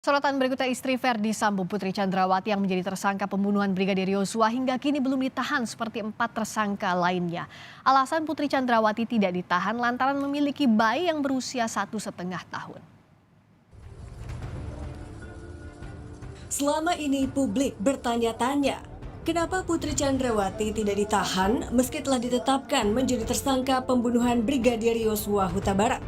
Sorotan berikutnya, istri Verdi Sambo, Putri Chandrawati yang menjadi tersangka pembunuhan Brigadir Yosua hingga kini belum ditahan seperti 4 tersangka lainnya. Alasan Putri Chandrawati tidak ditahan lantaran memiliki bayi yang berusia 1,5 tahun. Selama ini publik bertanya-tanya, kenapa Putri Chandrawati tidak ditahan meski telah ditetapkan menjadi tersangka pembunuhan Brigadir Yosua Huta Barat.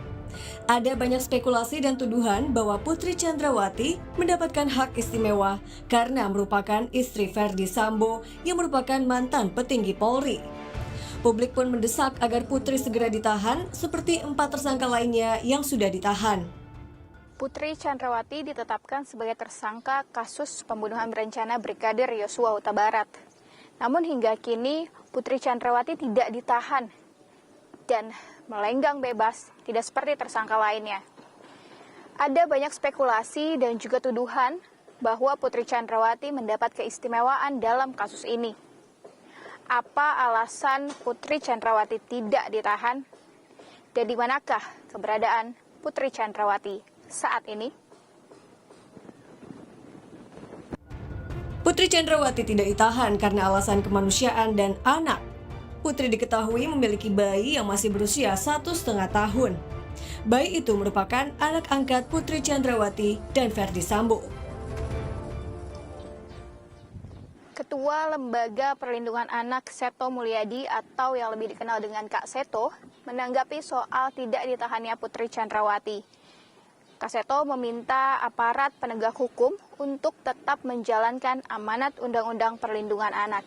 Ada banyak spekulasi dan tuduhan bahwa Putri Chandrawati mendapatkan hak istimewa karena merupakan istri Verdi Sambo yang merupakan mantan petinggi Polri. Publik pun mendesak agar Putri segera ditahan seperti 4 tersangka lainnya yang sudah ditahan. Putri Chandrawati ditetapkan sebagai tersangka kasus pembunuhan berencana Brigadir Yosua Huta Barat. Namun hingga kini Putri Chandrawati tidak ditahan dan melenggang bebas, tidak seperti tersangka lainnya. Ada banyak spekulasi dan juga tuduhan bahwa Putri Chandrawati mendapat keistimewaan dalam kasus ini. Apa alasan Putri Chandrawati tidak ditahan? Dan di manakah keberadaan Putri Chandrawati saat ini? Putri Chandrawati tidak ditahan karena alasan kemanusiaan dan anak. Putri diketahui memiliki bayi yang masih berusia 1,5 tahun. Bayi itu merupakan anak angkat Putri Chandrawati dan Verdi Sambo. Ketua Lembaga Perlindungan Anak Seto Mulyadi atau yang lebih dikenal dengan Kak Seto menanggapi soal tidak ditahannya Putri Chandrawati. Kak Seto meminta aparat penegak hukum untuk tetap menjalankan amanat Undang-Undang Perlindungan Anak.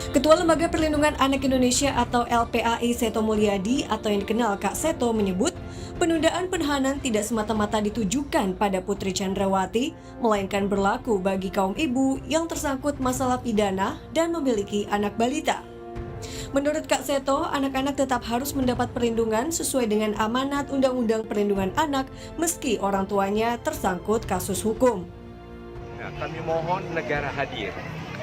Ketua Lembaga Perlindungan Anak Indonesia atau LPAI Seto Mulyadi atau yang dikenal Kak Seto menyebut penundaan penahanan tidak semata-mata ditujukan pada Putri Chandrawati, melainkan berlaku bagi kaum ibu yang tersangkut masalah pidana dan memiliki anak balita. Menurut Kak Seto, anak-anak tetap harus mendapat perlindungan sesuai dengan amanat Undang-Undang Perlindungan Anak meski orang tuanya tersangkut kasus hukum. Nah, kami mohon negara hadir,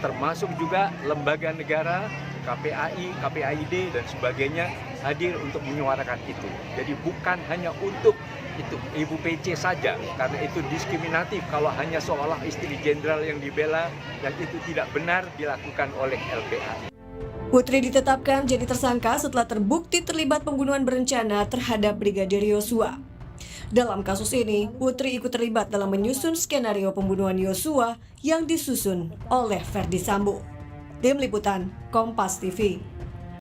termasuk juga lembaga negara, KPAI, KPAID, dan sebagainya hadir untuk menyuarakan itu. Jadi bukan hanya untuk itu Ibu PC saja, karena itu diskriminatif kalau hanya seolah istri jenderal yang dibela, dan itu tidak benar dilakukan oleh LPAI. Putri ditetapkan jadi tersangka setelah terbukti terlibat pembunuhan berencana terhadap Brigadir Yosua. Dalam kasus ini, Putri ikut terlibat dalam menyusun skenario pembunuhan Yosua yang disusun oleh Verdi Sambo. Tim Liputan, Kompas TV.